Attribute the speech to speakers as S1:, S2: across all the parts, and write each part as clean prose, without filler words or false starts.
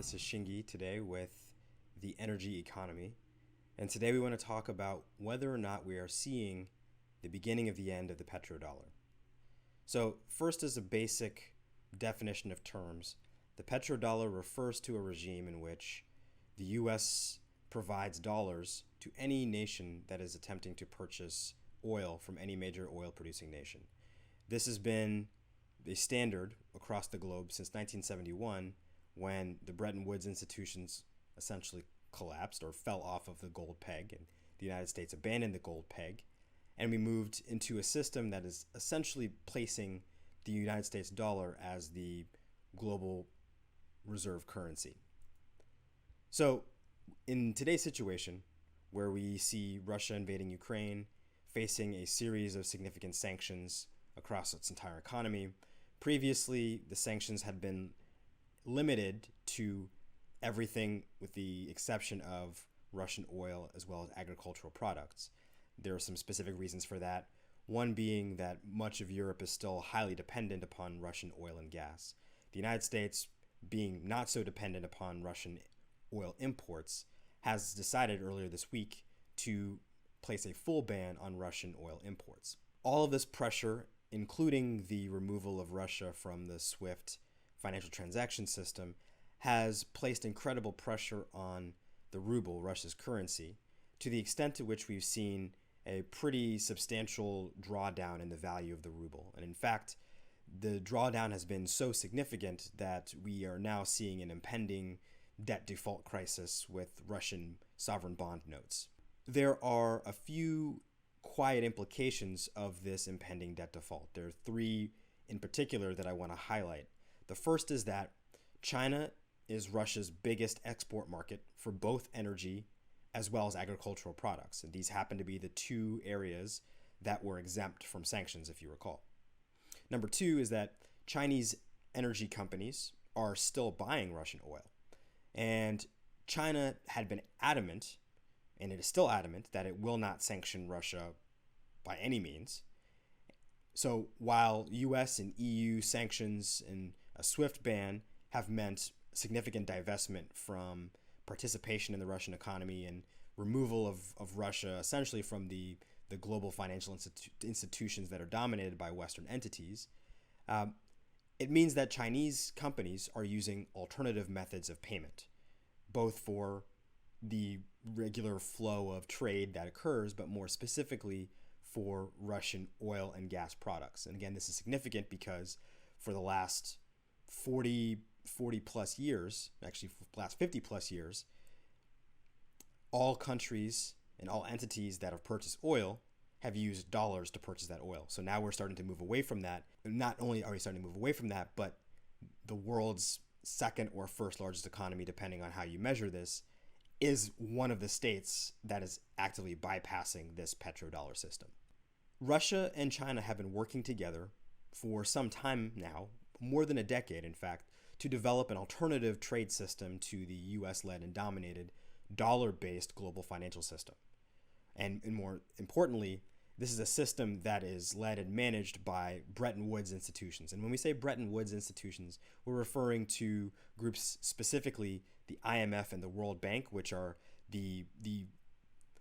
S1: This is Shingi today with the energy economy. And today we want to talk about whether or not we are seeing the beginning of the end of the petrodollar. So, first, as a basic definition of terms, the petrodollar refers to a regime in which the U.S. provides dollars to any nation that is attempting to purchase oil from any major oil producing nation. This has been the standard across the globe since 1971, when the Bretton Woods institutions essentially collapsed or fell off of the gold peg, and the United States abandoned the gold peg, and we moved into a system that is essentially placing the United States dollar as the global reserve currency. So, in today's situation, where we see Russia invading Ukraine, facing a series of significant sanctions across its entire economy, previously the sanctions had been limited to everything with the exception of Russian oil as well as agricultural products. There are some specific reasons for that. One being that much of Europe is still highly dependent upon Russian oil and gas. The United States, being not so dependent upon Russian oil imports, has decided earlier this week to place a full ban on Russian oil imports. All of this pressure, including the removal of Russia from the SWIFT financial transaction system, has placed incredible pressure on the ruble, Russia's currency, to the extent to which we've seen a pretty substantial drawdown in the value of the ruble. And in fact, the drawdown has been so significant that we are now seeing an impending debt default crisis with Russian sovereign bond notes. There are a few quiet implications of this impending debt default. There are three in particular that I want to highlight. The first is that China is Russia's biggest export market for both energy as well as agricultural products. And these happen to be the two areas that were exempt from sanctions, if you recall. Number two is that Chinese energy companies are still buying Russian oil. And China had been adamant, and it is still adamant, that it will not sanction Russia by any means. So while US and EU sanctions and a SWIFT ban have meant significant divestment from participation in the Russian economy and removal of Russia essentially from the global financial institutions that are dominated by Western entities, it means that Chinese companies are using alternative methods of payment, both for the regular flow of trade that occurs, but more specifically for Russian oil and gas products. And again, this is significant because for the last 40 plus years, actually last 50 plus years, all countries and all entities that have purchased oil have used dollars to purchase that oil. So now we're starting to move away from that. And not only are we starting to move away from that, but the world's second or first largest economy, depending on how you measure this, is one of the states that is actively bypassing this petrodollar system. Russia and China have been working together for some time now, more than a decade in fact, to develop an alternative trade system to the US-led and dominated dollar-based global financial system. And more importantly, this is a system that is led and managed by Bretton Woods institutions. And when we say Bretton Woods institutions, we're referring to groups, specifically the IMF and the World Bank, which are the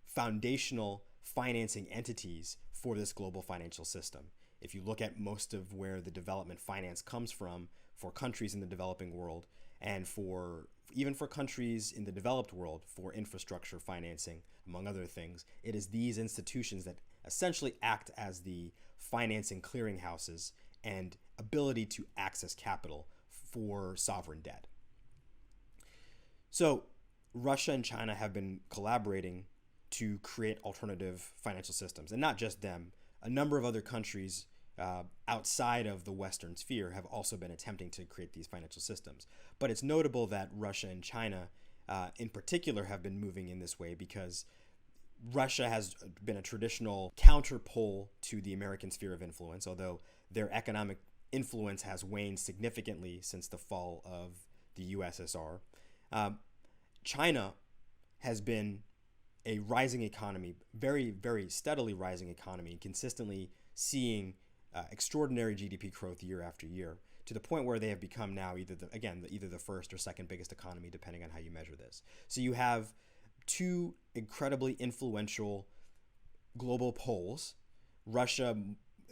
S1: foundational financing entities for this global financial system. If you look at most of where the development finance comes from for countries in the developing world, and even for countries in the developed world for infrastructure financing, among other things, it is these institutions that essentially act as the financing clearinghouses and ability to access capital for sovereign debt. So Russia and China have been collaborating to create alternative financial systems, and not just them. A number of other countries outside of the Western sphere have also been attempting to create these financial systems. But it's notable that Russia and China in particular have been moving in this way because Russia has been a traditional counterpole to the American sphere of influence, although their economic influence has waned significantly since the fall of the USSR. China has been a rising economy, very, very steadily rising economy, consistently seeing extraordinary GDP growth year after year, to the point where they have become now either the first or second biggest economy, depending on how you measure this. So you have two incredibly influential global poles. Russia,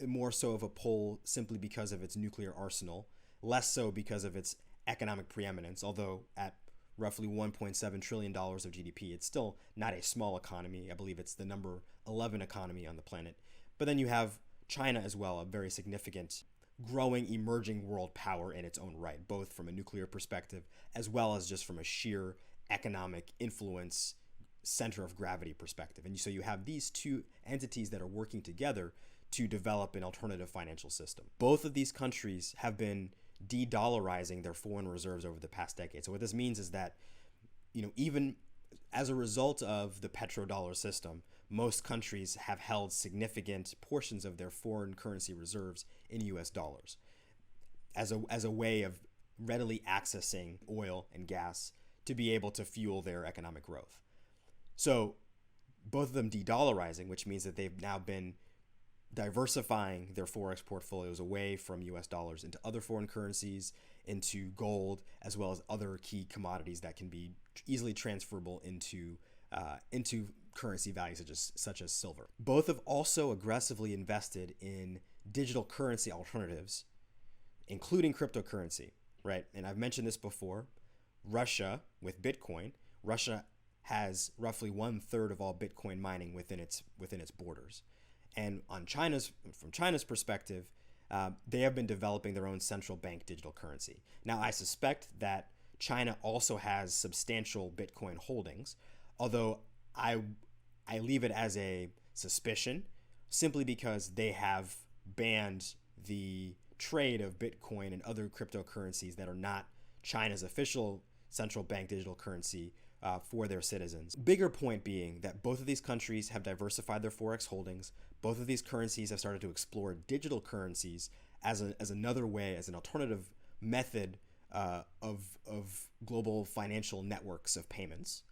S1: more so of a pole simply because of its nuclear arsenal, less so because of its economic preeminence, although at roughly $1.7 trillion of GDP, it's still not a small economy. I believe it's the number 11 economy on the planet. But then you have China as well, a very significant, growing, emerging world power in its own right, both from a nuclear perspective as well as just from a sheer economic influence, center of gravity perspective. And so you have these two entities that are working together to develop an alternative financial system. Both of these countries have been de-dollarizing their foreign reserves over the past decade. So what this means is that, even as a result of the petrodollar system, most countries have held significant portions of their foreign currency reserves in US dollars as a way of readily accessing oil and gas to be able to fuel their economic growth. So both of them de-dollarizing, which means that they've now been diversifying their forex portfolios away from US dollars into other foreign currencies, into gold, as well as other key commodities that can be easily transferable into currency values such as silver. Both have also aggressively invested in digital currency alternatives, including cryptocurrency, right? And I've mentioned this before. Russia, with Bitcoin, Russia has roughly 1/3 of all Bitcoin mining within its borders. And from China's perspective, they have been developing their own central bank digital currency. Now, I suspect that China also has substantial Bitcoin holdings, although I leave it as a suspicion simply because they have banned the trade of Bitcoin and other cryptocurrencies that are not China's official central bank digital currency for their citizens. Bigger point being that both of these countries have diversified their forex holdings. Both of these currencies have started to explore digital currencies as another way, as an alternative method of global financial networks of payments.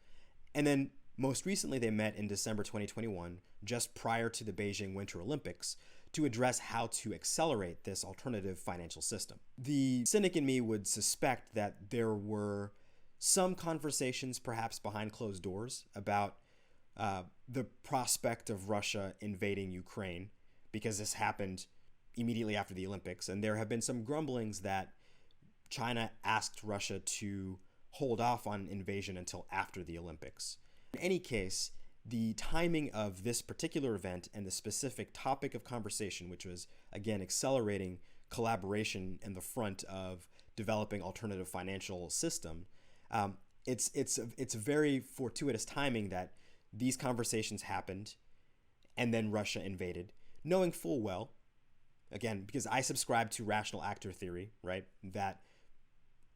S1: And then most recently, they met in December 2021, just prior to the Beijing Winter Olympics, to address how to accelerate this alternative financial system. The cynic in me would suspect that there were some conversations, perhaps behind closed doors, about the prospect of Russia invading Ukraine, because this happened immediately after the Olympics. And there have been some grumblings that China asked Russia to hold off on invasion until after the Olympics. In any case, the timing of this particular event and the specific topic of conversation, which was, again, accelerating collaboration in the front of developing alternative financial system, it's a very fortuitous timing that these conversations happened and then Russia invaded, knowing full well, again, because I subscribe to rational actor theory, right, that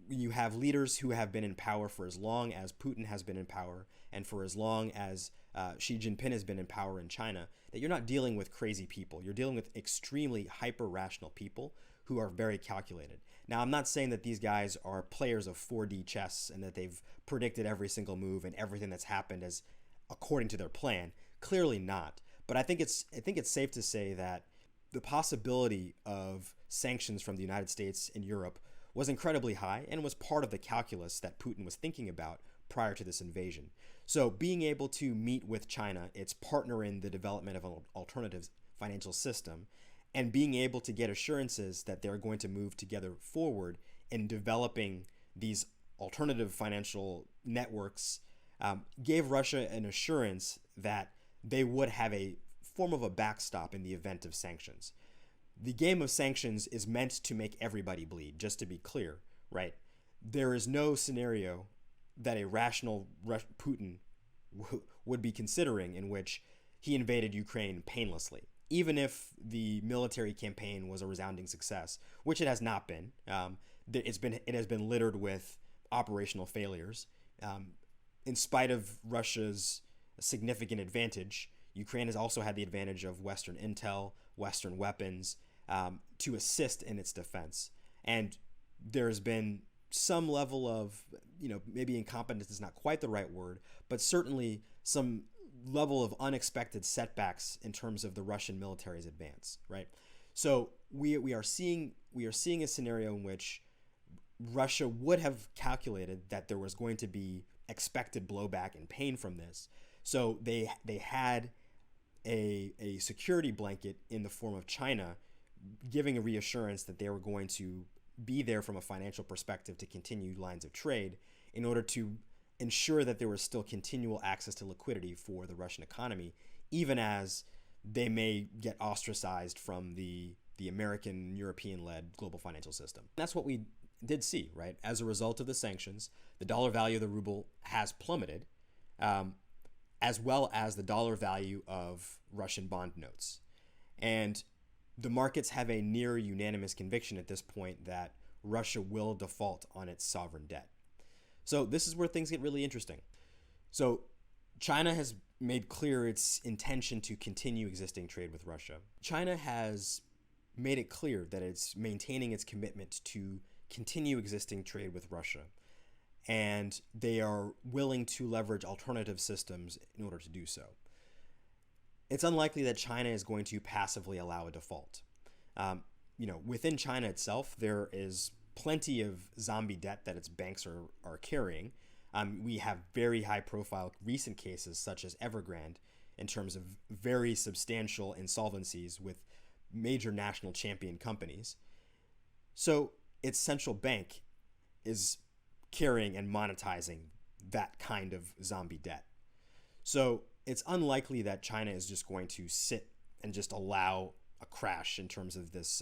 S1: you have leaders who have been in power for as long as Putin has been in power and for as long as Xi Jinping has been in power in China, that you're not dealing with crazy people. You're dealing with extremely hyper-rational people who are very calculated. Now, I'm not saying that these guys are players of 4D chess and that they've predicted every single move and everything that's happened as according to their plan. Clearly not. But I think it's safe to say that the possibility of sanctions from the United States and Europe was incredibly high and was part of the calculus that Putin was thinking about prior to this invasion. So being able to meet with China, its partner in the development of an alternative financial system, and being able to get assurances that they're going to move together forward in developing these alternative financial networks gave Russia an assurance that they would have a form of a backstop in the event of sanctions. The game of sanctions is meant to make everybody bleed, just to be clear, right? There is no scenario that a rational Putin would be considering in which he invaded Ukraine painlessly, even if the military campaign was a resounding success, which it has not been. It has been littered with operational failures. In spite of Russia's significant advantage, Ukraine has also had the advantage of Western intel, Western weapons, to assist in its defense. And there's been some level of, maybe incompetence is not quite the right word, but certainly some level of unexpected setbacks in terms of the Russian military's advance, right? So we are seeing we are seeing a scenario in which Russia would have calculated that there was going to be expected blowback and pain from this. So they had a security blanket in the form of China, giving a reassurance that they were going to be there from a financial perspective to continue lines of trade in order to ensure that there was still continual access to liquidity for the Russian economy, even as they may get ostracized from the American, European-led global financial system. That's what we did see, right? As a result of the sanctions, the dollar value of the ruble has plummeted, as well as the dollar value of Russian bond notes. And the markets have a near unanimous conviction at this point that Russia will default on its sovereign debt. So this is where things get really interesting. So China has made clear its intention to continue existing trade with Russia. China has made it clear that it's maintaining its commitment to continue existing trade with Russia, and they are willing to leverage alternative systems in order to do so. It's unlikely that China is going to passively allow a default. Within China itself, there is plenty of zombie debt that its banks are carrying. We have very high-profile recent cases such as Evergrande in terms of very substantial insolvencies with major national champion companies. So its central bank is carrying and monetizing that kind of zombie debt. So it's unlikely that China is just going to sit and just allow a crash in terms of this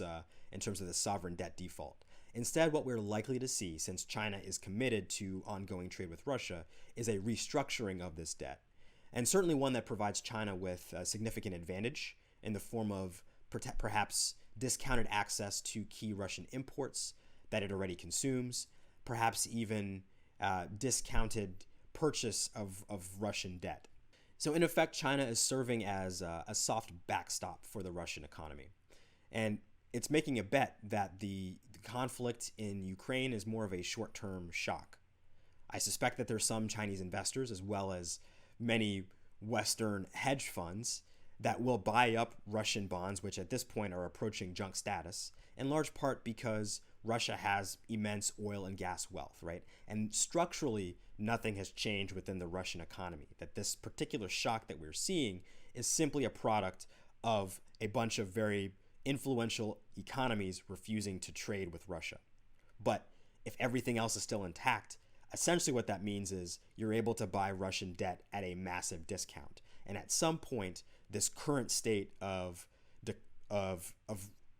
S1: sovereign debt default. Instead, what we're likely to see, since China is committed to ongoing trade with Russia, is a restructuring of this debt, and certainly one that provides China with a significant advantage in the form of perhaps discounted access to key Russian imports that it already consumes, perhaps even discounted purchase of Russian debt. So in effect, China is serving as a soft backstop for the Russian economy. And it's making a bet that the conflict in Ukraine is more of a short-term shock. I suspect that there's some Chinese investors, as well as many Western hedge funds, that will buy up Russian bonds, which at this point are approaching junk status, in large part because Russia has immense oil and gas wealth, right? And structurally, nothing has changed within the Russian economy. That this particular shock that we're seeing is simply a product of a bunch of very influential economies refusing to trade with Russia. But if everything else is still intact, essentially what that means is you're able to buy Russian debt at a massive discount. And at some point, this current state of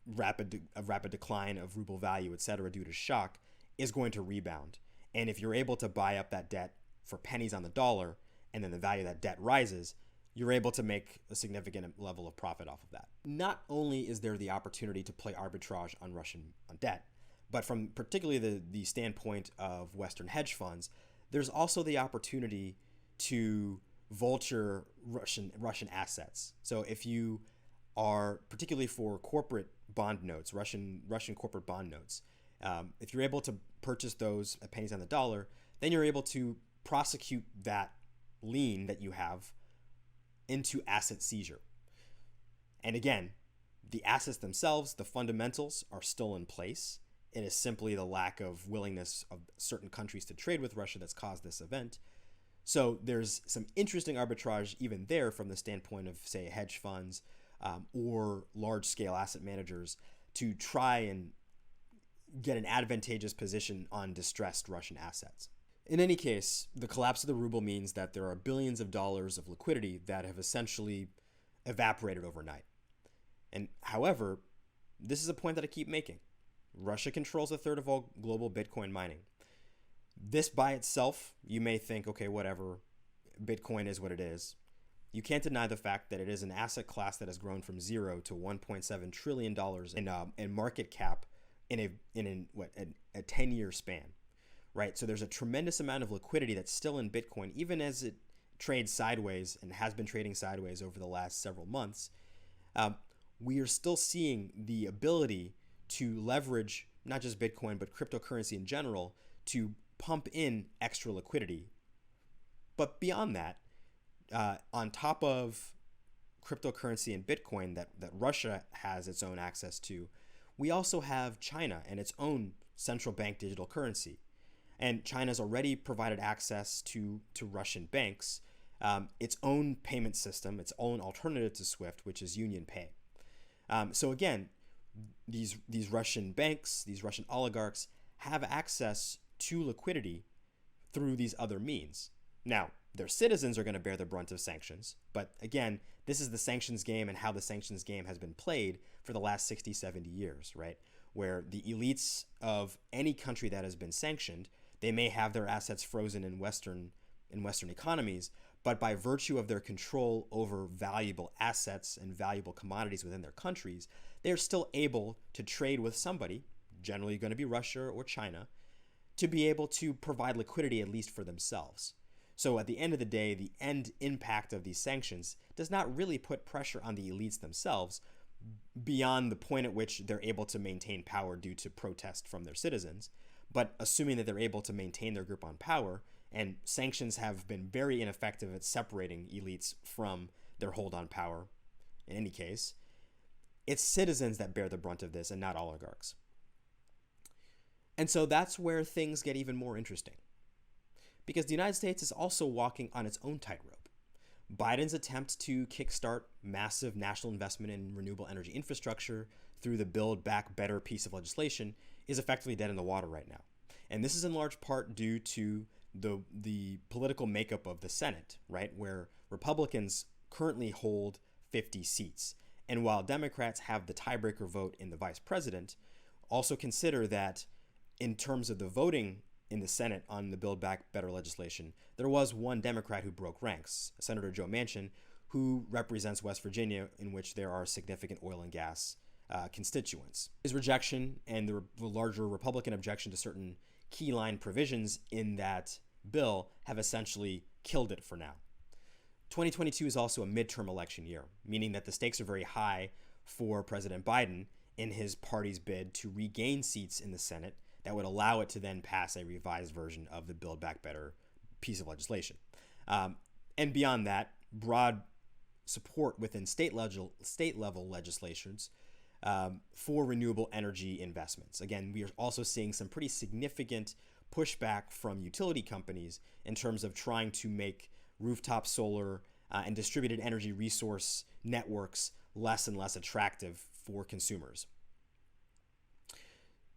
S1: rapid decline of ruble value, et cetera, due to shock, is going to rebound. And if you're able to buy up that debt for pennies on the dollar, and then the value of that debt rises, you're able to make a significant level of profit off of that. Not only is there the opportunity to play arbitrage on Russian debt, but from particularly the standpoint of Western hedge funds, there's also the opportunity to vulture Russian assets. So if you are, particularly for corporate bond notes, Russian corporate bond notes, if you're able to purchase those at pennies on the dollar, then you're able to prosecute that lien that you have into asset seizure. And again, the assets themselves, the fundamentals are still in place. It is simply the lack of willingness of certain countries to trade with Russia that's caused this event. So there's some interesting arbitrage even there from the standpoint of, say, hedge funds or large-scale asset managers to try and get an advantageous position on distressed Russian assets. In any case, the collapse of the ruble means that there are billions of dollars of liquidity that have essentially evaporated overnight. And however, this is a point that I keep making. Russia controls a third of all global Bitcoin mining. This by itself, you may think, okay, whatever, Bitcoin is what it is. You can't deny the fact that it is an asset class that has grown from $0 to $1.7 trillion in market cap in a 10-year span, right? So there's a tremendous amount of liquidity that's still in Bitcoin, even as it trades sideways and has been trading sideways over the last several months. We are still seeing the ability to leverage not just Bitcoin, but cryptocurrency in general to pump in extra liquidity. But beyond that, on top of cryptocurrency and Bitcoin that Russia has its own access to, we also have China and its own central bank digital currency. And China's already provided access to Russian banks, its own payment system, its own alternative to SWIFT, which is Union Pay. So again, these Russian banks, these Russian oligarchs have access to liquidity through these other means. Now, their citizens are going to bear the brunt of sanctions, but again, this is the sanctions game and how the sanctions game has been played for the last 60, 70 years, right? Where the elites of any country that has been sanctioned, they may have their assets frozen in Western economies, but by virtue of their control over valuable assets and valuable commodities within their countries, they're still able to trade with somebody, generally going to be Russia or China, to be able to provide liquidity at least for themselves. So at the end of the day, the end impact of these sanctions does not really put pressure on the elites themselves beyond the point at which they're able to maintain power due to protest from their citizens. But assuming that they're able to maintain their grip on power, and sanctions have been very ineffective at separating elites from their hold on power in any case, it's citizens that bear the brunt of this and not oligarchs. And so that's where things get even more interesting. Because the United States is also walking on its own tightrope. Biden's attempt to kickstart massive national investment in renewable energy infrastructure through the Build Back Better piece of legislation is effectively dead in the water right now. And this is in large part due to the political makeup of the Senate, right, where Republicans currently hold 50 seats. And while Democrats have the tiebreaker vote in the vice president, also consider that in terms of the voting in the Senate on the Build Back Better legislation, there was one Democrat who broke ranks, Senator Joe Manchin, who represents West Virginia, in which there are significant oil and gas constituents. His rejection and the larger Republican objection to certain key line provisions in that bill have essentially killed it for now. 2022 is also a midterm election year, meaning that the stakes are very high for President Biden in his party's bid to regain seats in the Senate that would allow it to then pass a revised version of the Build Back Better piece of legislation. And beyond that, broad support within state level legislations for renewable energy investments. Again, we are also seeing some pretty significant pushback from utility companies in terms of trying to make rooftop solar and distributed energy resource networks less and less attractive for consumers.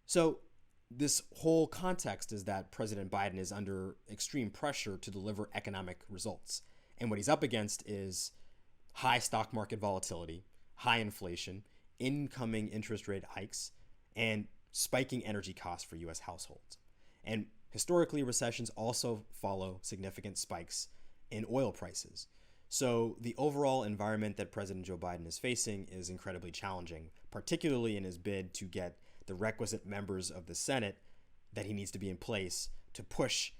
S1: So this whole context is that President Biden is under extreme pressure to deliver economic results. And what he's up against is high stock market volatility, high inflation, incoming interest rate hikes, and spiking energy costs for U.S. households. And historically, recessions also follow significant spikes in oil prices. So the overall environment that President Joe Biden is facing is incredibly challenging, particularly in his bid to get the requisite members of the Senate that he needs to be in place to push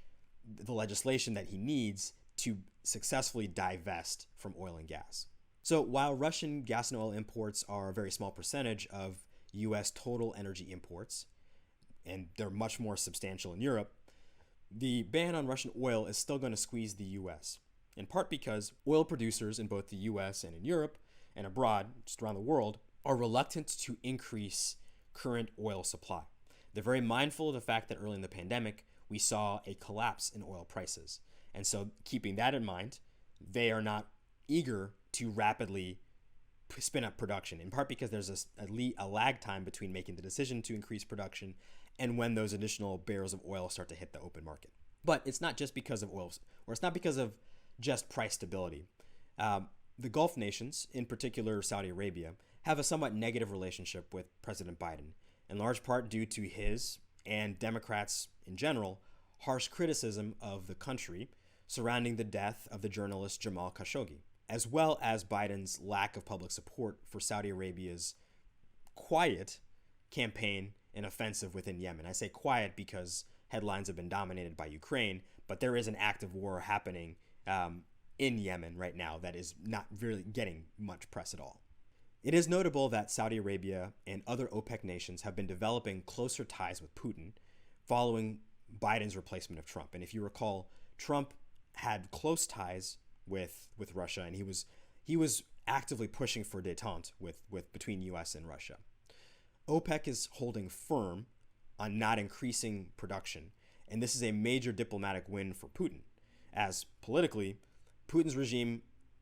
S1: the legislation that he needs to successfully divest from oil and gas. So while Russian gas and oil imports are a very small percentage of U.S. total energy imports, and they're much more substantial in Europe, the ban on Russian oil is still going to squeeze the U.S., in part because oil producers in both the U.S. and in Europe and abroad, just around the world, are reluctant to increase current oil supply. They're very mindful of the fact that early in the pandemic, we saw a collapse in oil prices. And so keeping that in mind, they are not eager to rapidly spin up production, in part because there's a lag time between making the decision to increase production and when those additional barrels of oil start to hit the open market. But it's not just because of oil, or it's not because of just price stability. The Gulf nations, in particular Saudi Arabia, have a somewhat negative relationship with President Biden, in large part due to his, and Democrats in general, harsh criticism of the country surrounding the death of the journalist Jamal Khashoggi, as well as Biden's lack of public support for Saudi Arabia's quiet campaign and offensive within Yemen. I say quiet because headlines have been dominated by Ukraine, but there is an active war happening in Yemen right now that is not really getting much press at all. It is notable that Saudi Arabia and other OPEC nations have been developing closer ties with Putin following Biden's replacement of Trump. And if you recall, Trump had close ties with Russia, and he was actively pushing for détente with between U.S. and Russia. OPEC is holding firm on not increasing production, and this is a major diplomatic win for Putin, as politically, Putin's regime,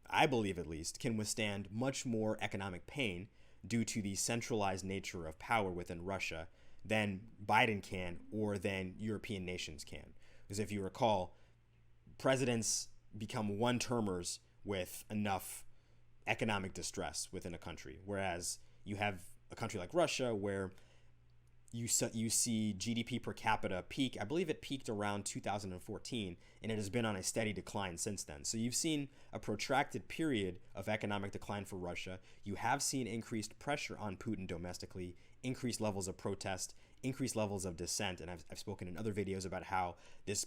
S1: I believe at least, can withstand much more economic pain due to the centralized nature of power within Russia than Biden can or than European nations can. Because if you recall, presidents become one-termers with enough economic distress within a country, whereas you have a country like Russia where you see GDP per capita peak. I believe it peaked around 2014, and it has been on a steady decline since then. So you've seen a protracted period of economic decline for Russia. You have seen increased pressure on Putin domestically, increased levels of protest, increased levels of dissent, and I've spoken in other videos about how this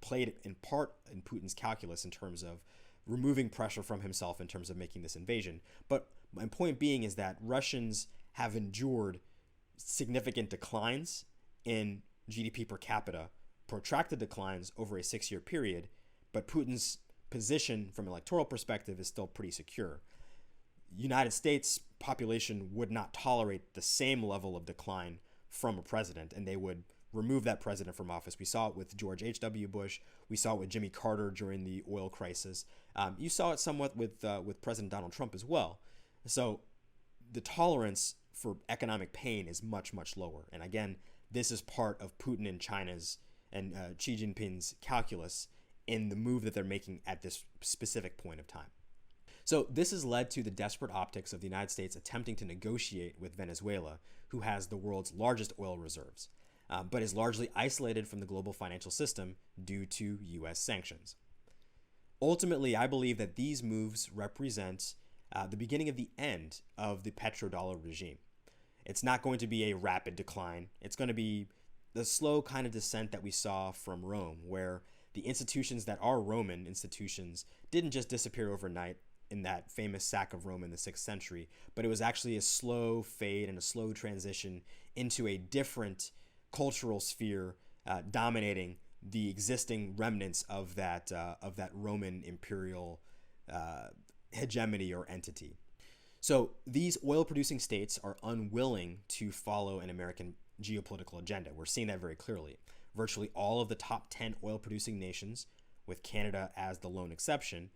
S1: played in part in Putin's calculus in terms of removing pressure from himself in terms of making this invasion. But my point being is that Russians have endured significant declines in GDP per capita, protracted declines over a 6-year period, but Putin's position from an electoral perspective is still pretty secure. United States population would not tolerate the same level of decline from a president, and they would remove that president from office. We saw it with George H.W. Bush. We saw it with Jimmy Carter during the oil crisis. You saw it somewhat with President Donald Trump as well. So the tolerance for economic pain is much, much lower. And again, this is part of Putin and China's and Xi Jinping's calculus in the move that they're making at this specific point of time. So this has led to the desperate optics of the United States attempting to negotiate with Venezuela, who has the world's largest oil reserves, but is largely isolated from the global financial system due to U.S. sanctions. Ultimately, I believe that these moves represent the beginning of the end of the petrodollar regime. It's not going to be a rapid decline. It's going to be the slow kind of descent that we saw from Rome, where the institutions that are Roman institutions didn't just disappear overnight in that famous sack of Rome in the 6th century, but it was actually a slow fade and a slow transition into a different cultural sphere dominating the existing remnants of that Roman imperial hegemony or entity. So these oil-producing states are unwilling to follow an American geopolitical agenda. We're seeing that very clearly. Virtually all of the top 10 oil-producing nations, with Canada as the lone exception,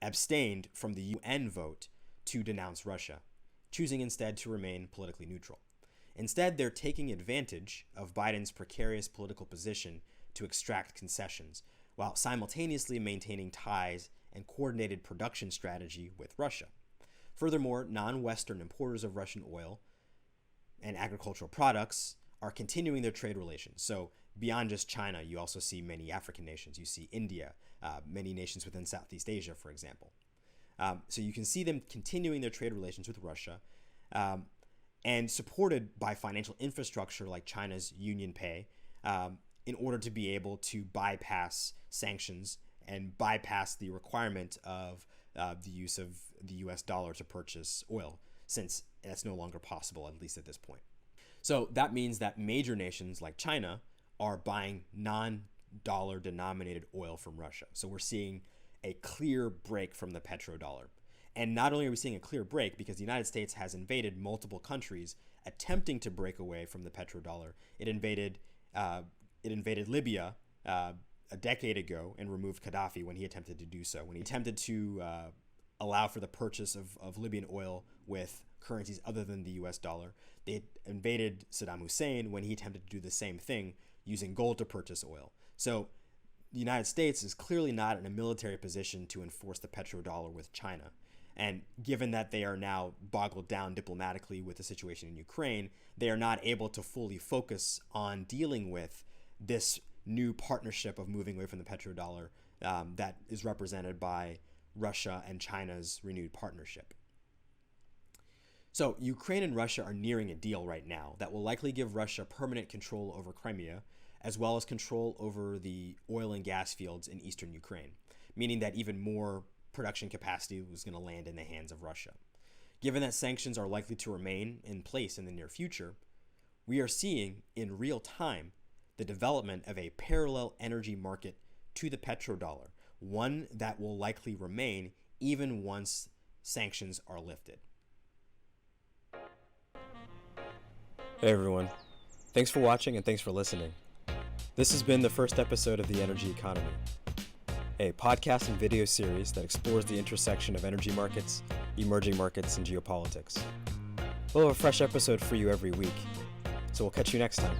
S1: abstained from the UN vote to denounce Russia, choosing instead to remain politically neutral. Instead, they're taking advantage of Biden's precarious political position to extract concessions, while simultaneously maintaining ties and coordinated production strategy with Russia. Furthermore, non-Western importers of Russian oil and agricultural products are continuing their trade relations. So beyond just China, you also see many African nations. You see India, many nations within Southeast Asia, for example. So you can see them continuing their trade relations with Russia and supported by financial infrastructure like China's UnionPay in order to be able to bypass sanctions and bypass the requirement of the use of the US dollar to purchase oil, since that's no longer possible, at least at this point. So that means that major nations like China are buying non-dollar denominated oil from Russia. So we're seeing a clear break from the petrodollar. And not only are we seeing a clear break, because the United States has invaded multiple countries attempting to break away from the petrodollar. It invaded Libya a decade ago and removed Gaddafi when he attempted to do so. When he attempted to allow for the purchase of Libyan oil with currencies other than the US dollar. They invaded Saddam Hussein when he attempted to do the same thing using gold to purchase oil. So the United States is clearly not in a military position to enforce the petrodollar with China. And given that they are now boggled down diplomatically with the situation in Ukraine, they are not able to fully focus on dealing with this new partnership of moving away from the petrodollar that is represented by Russia and China's renewed partnership. So Ukraine and Russia are nearing a deal right now that will likely give Russia permanent control over Crimea, as well as control over the oil and gas fields in eastern Ukraine, meaning that even more production capacity was going to land in the hands of Russia. Given that sanctions are likely to remain in place in the near future, we are seeing in real time the development of a parallel energy market to the petrodollar, one that will likely remain even once sanctions are lifted. Hey everyone, thanks for watching and thanks for listening. This has been the first episode of The Energy Economy, a podcast and video series that explores the intersection of energy markets, emerging markets, and geopolitics. We'll have a fresh episode for you every week, so we'll catch you next time.